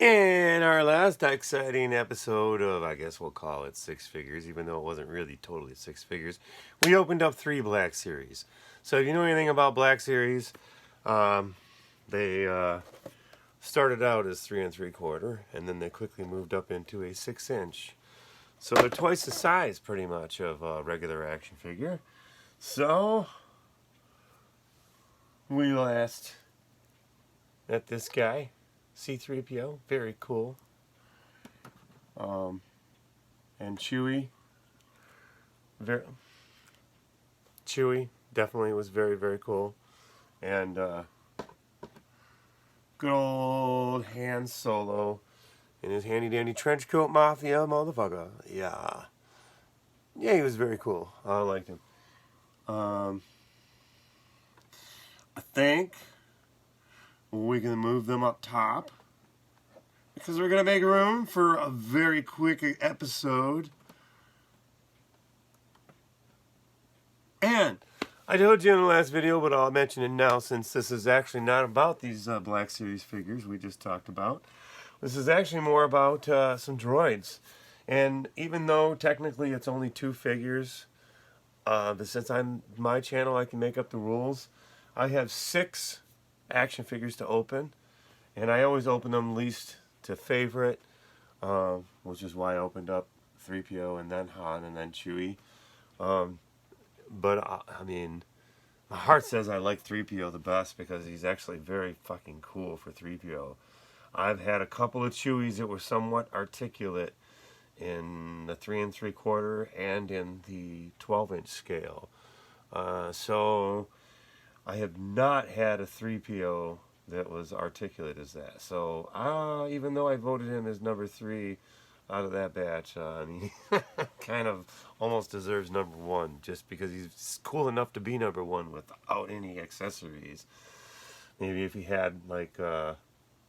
In our last exciting episode of, I guess we'll call it Six Figures, even though it wasn't really totally Six Figures, we opened up 3 Black Series. So if you know anything about Black Series, they started out as 3 3/4, and then they quickly moved up into a 6-inch. So they're twice the size, pretty much, of a regular action figure. So we last met this guy. C-3PO, very cool. And Chewie, definitely was very, very cool. And good old Han Solo in his handy dandy trench coat mafia motherfucker. Yeah, he was very cool. I liked him. I think we can move them up top because we're going to make room for a very quick episode. And I told you in the last video, but I'll mention it now since this is actually not about these Black Series figures we just talked about. This is actually more about some droids. And even though technically it's only 2 figures, but since I'm my channel, I can make up the rules. I have 6 action figures to open, and I always open them least to favorite, which is why I opened up 3PO and then Han and then Chewie. But I mean, my heart says I like 3PO the best because he's actually very fucking cool for 3PO. I've had a couple of Chewies that were somewhat articulate in the 3 3/4 and in the 12-inch scale. So I have not had a 3PO that was articulate as that. So even though I voted him as number 3 out of that batch, he kind of almost deserves number 1 just because he's cool enough to be number 1 without any accessories. Maybe if he had like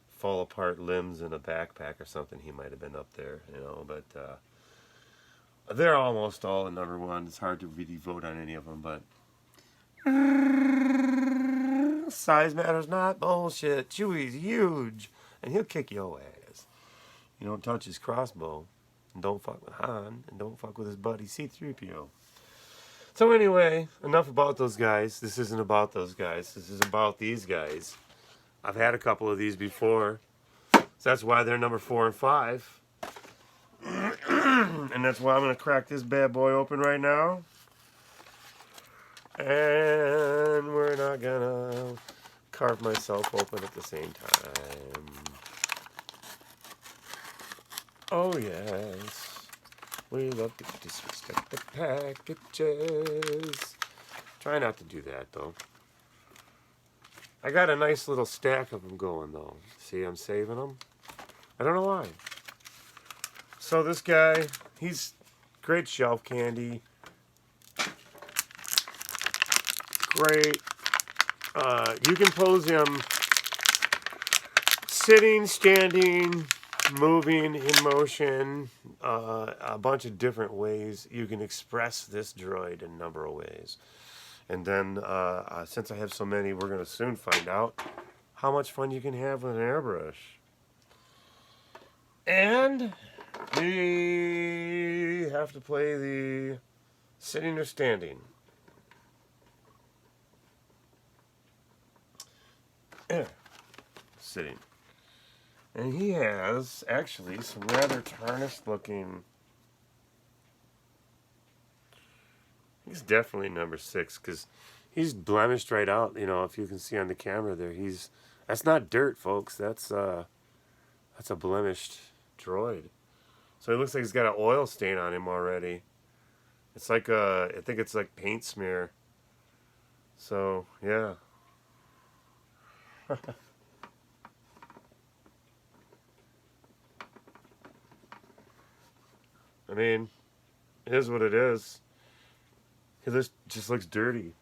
fall apart limbs in a backpack or something, he might have been up there, you know. But they're almost all at number 1. It's hard to really vote on any of them, but size matters not. Bullshit. Chewie's huge, and he'll kick your ass. You don't touch his crossbow, and don't fuck with Han, and don't fuck with his buddy C-3PO. So anyway, enough about those guys. This isn't about those guys. This is about these guys. I've had a couple of these before, so that's why they're number 4 and 5. And that's why I'm going to crack this bad boy open right now. And we're not gonna carve myself open at the same time. Oh yes, we love to disrespect the packages. Try not to do that though. I got a nice little stack of them going though. See, I'm saving them. I don't know why. So this guy, he's great shelf candy. Great. You can pose him sitting, standing, moving, in motion, a bunch of different ways. You can express this droid in a number of ways. And then, since I have so many, we're going to soon find out how much fun you can have with an airbrush. And we have to play the sitting or standing. Sitting. And he has actually some rather tarnished looking. He's definitely number 6 because he's blemished right out. You know, if you can see on the camera there, that's not dirt, folks. That's a blemished droid. So it looks like he's got an oil stain on him already. It's like I think it's like paint smear. So yeah. I mean, it is what it is. This just looks dirty.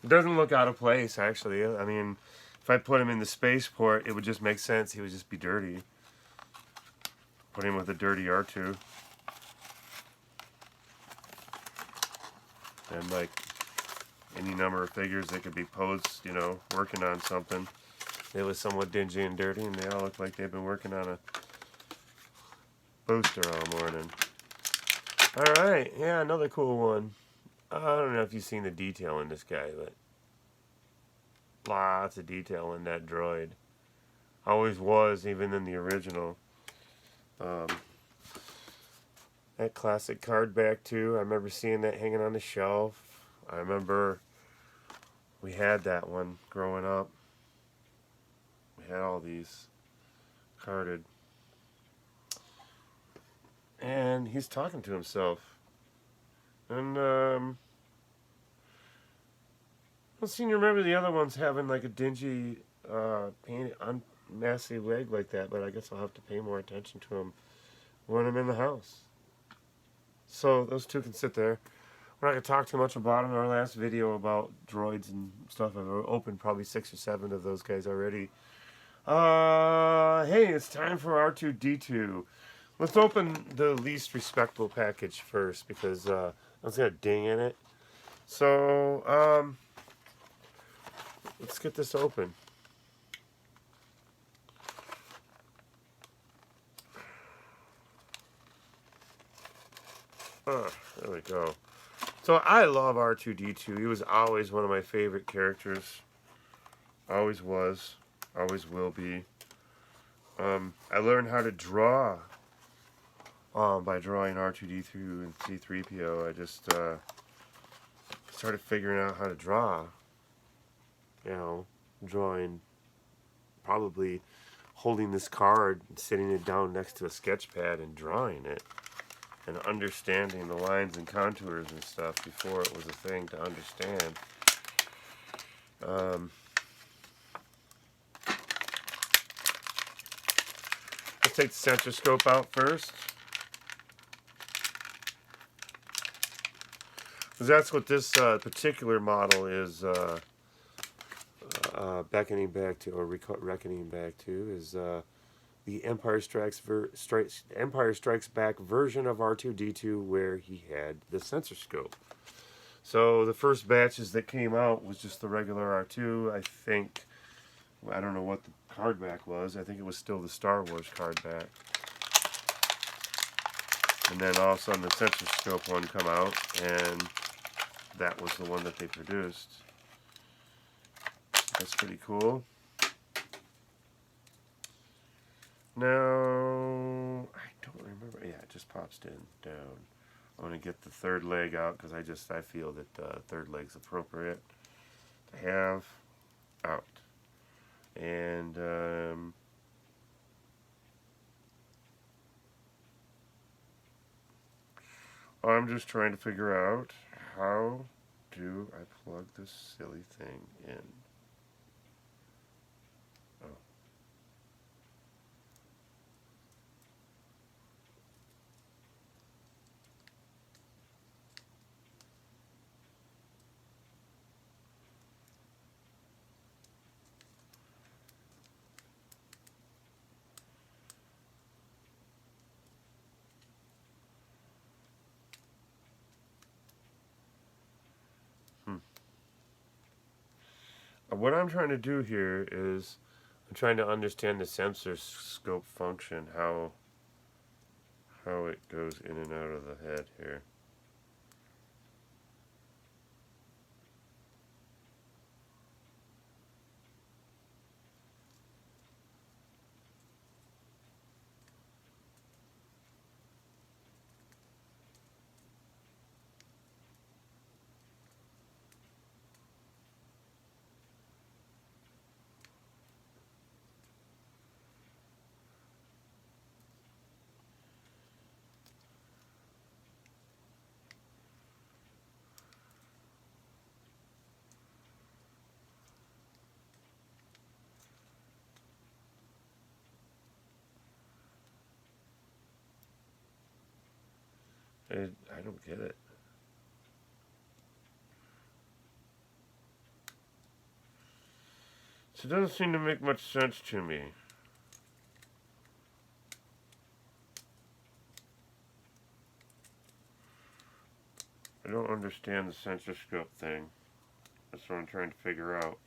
It doesn't look out of place, actually. I mean, if I put him in the spaceport, it would just make sense. He would just be dirty. Put him with a dirty artoo. And like any number of figures that could be posed, you know, working on something. It was somewhat dingy and dirty, and they all look like they've been working on a booster all morning. Alright, yeah, another cool one. I don't know if you've seen the detail in this guy, but lots of detail in that droid. Always was, even in the original. That classic card back too. I remember seeing that hanging on the shelf. I remember we had that one growing up. We had all these carded. And he's talking to himself. And I don't seem to remember the other ones having like a dingy painted messy leg like that, but I guess I'll have to pay more attention to them when I'm in the house. So those two can sit there. We're not going to talk too much about them. In our last video about droids and stuff, I've opened probably 6 or 7 of those guys already. Hey, it's time for R2-D2. Let's open the least respectable package first because it's got a ding in it. So, let's get this open. There we go. So I love R2-D2. He was always one of my favorite characters. Always was. Always will be. I learned how to draw by drawing R2-D2 and C-3PO. I just started figuring out how to draw. You know, drawing, probably holding this card and sitting it down next to a sketch pad and drawing it. And understanding the lines and contours and stuff before it was a thing to understand. Let's take the sensor scope out first. Because that's what this particular model is beckoning back to, or reckoning back to, is the Empire Strikes Back version of R2-D2 where he had the sensor scope. So the first batches that came out was just the regular R2. I think, I don't know what the card back was. I think it was still the Star Wars card back. And then all of a sudden the sensor scope one come out, and that was the one that they produced. That's pretty cool. Now, I don't remember. Yeah, it just pops down. I'm going to get the third leg out because I feel that third leg's appropriate to have out. And I'm just trying to figure out how do I plug this silly thing in. What I'm trying to do here is I'm trying to understand the sensor scope function, how it goes in and out of the head here. I don't get it. So it doesn't seem to make much sense to me. I don't understand the sensor scope thing. That's what I'm trying to figure out.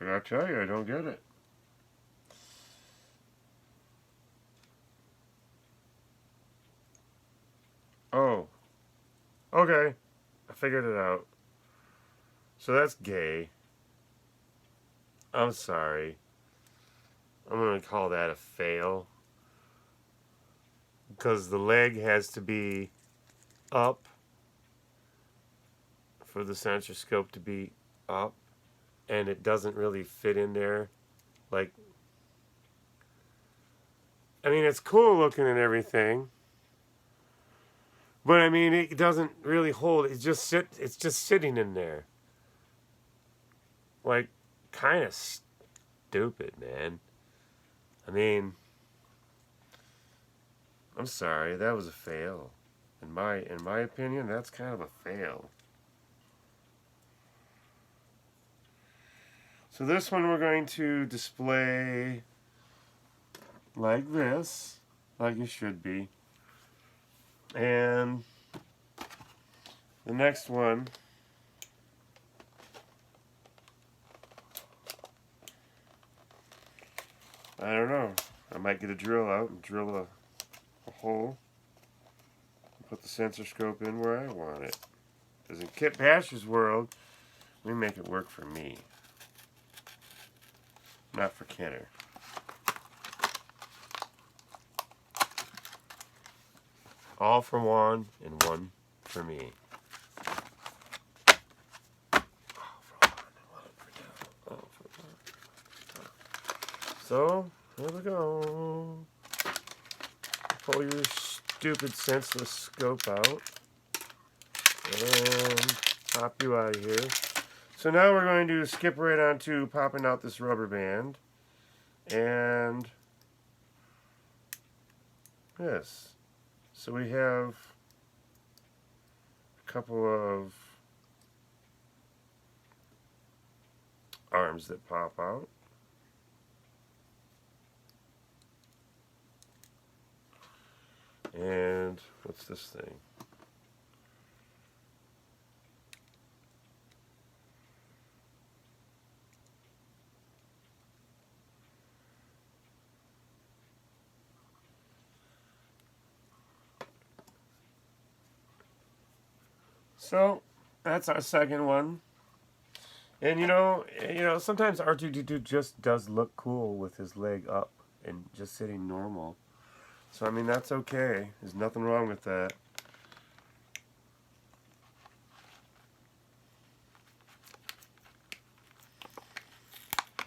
I tell you, I don't get it. Oh. Okay. I figured it out. So that's gay. I'm sorry. I'm going to call that a fail. Because the leg has to be up for the sensor scope to be up. And it doesn't really fit in there. Like, I mean, it's cool looking and everything. But I mean, it doesn't really hold. It's just sitting in there. Like, kind of stupid, man. I mean, I'm sorry, that was a fail. In my opinion, that's kind of a fail. So this one we're going to display like this, like it should be. And the next one, I don't know. I might get a drill out and drill a hole. Put the sensor scope in where I want it. Because in Kit Bash's world, we make it work for me. Not for Kenner. All for one and one for me. So, here we go. Pull your stupid senseless scope out. And pop you out of here. So now we're going to skip right on to popping out this rubber band. And this. So we have a couple of arms that pop out. And what's this thing? So that's our second one. And you know, sometimes R2D2 just does look cool with his leg up and just sitting normal. So I mean, that's okay. There's nothing wrong with that.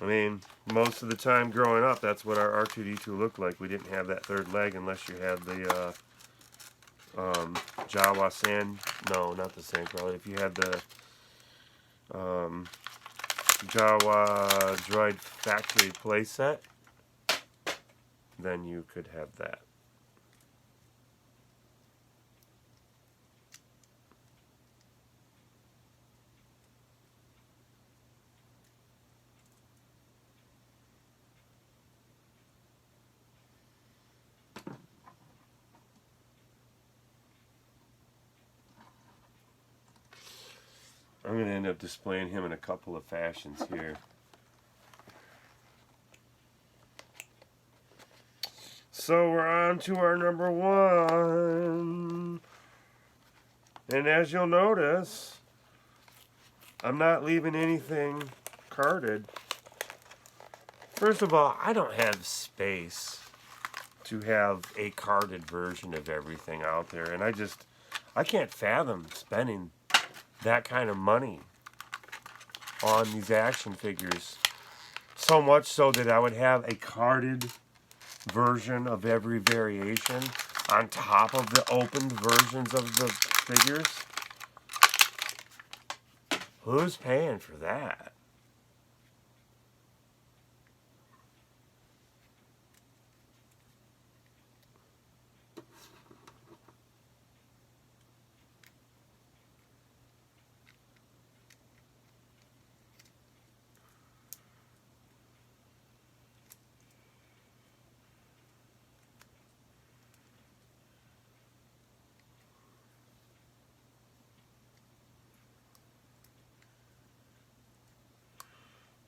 I mean, most of the time growing up, that's what our R2D2 looked like. We didn't have that third leg unless you had the Jawa Sand. No, not the Sandcrawler. If you had the Jawa Droid factory playset, then you could have that. I'm going to end up displaying him in a couple of fashions here. So we're on to our number one. And as you'll notice, I'm not leaving anything carded. First of all, I don't have space to have a carded version of everything out there. And I can't fathom spending that kind of money on these action figures. So much so that I would have a carded version of every variation on top of the opened versions of the figures. Who's paying for that?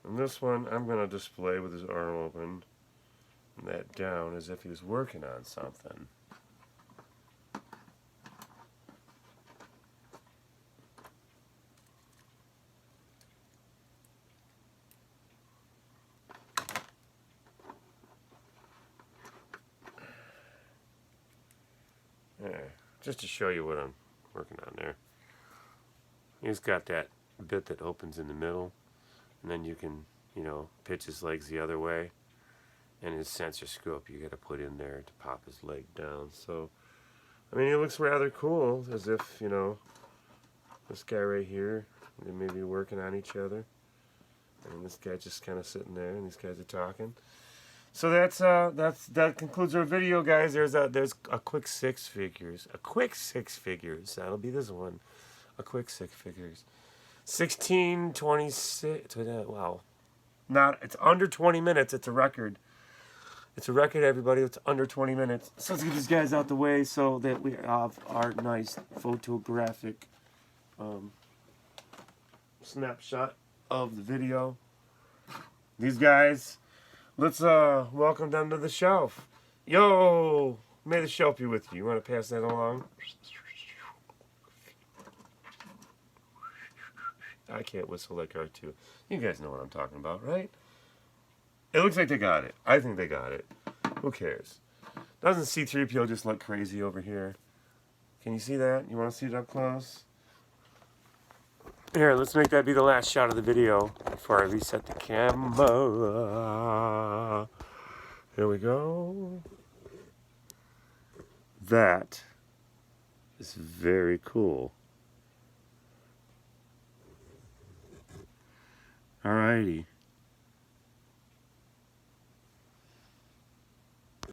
And this one I'm going to display with his arm open and that down as if he was working on something. There, just to show you what I'm working on there. He's got that bit that opens in the middle, and then you can, you know, pitch his legs the other way. And his sensor scope you got to put in there to pop his leg down. So, I mean, it looks rather cool, as if, you know, this guy right here, they may be working on each other. And this guy just kind of sitting there, and these guys are talking. So that concludes our video, guys. There's a quick six figures. A quick six figures. That'll be this one. A quick six figures. 16:26. Wow. It's under 20 minutes. It's a record. It's a record, everybody. It's under 20 minutes. So let's get these guys out the way so that we have our nice photographic snapshot of the video. These guys, let's welcome them to the shelf. Yo, may the shelf be with you. You want to pass that along? I can't whistle like artoo. You guys know what I'm talking about, right? It looks like they got it. I think they got it. Who cares? Doesn't C-3PO just look crazy over here? Can you see that? You want to see it up close? Here, let's make that be the last shot of the video before I reset the camera. Here we go. That is very cool. Alrighty.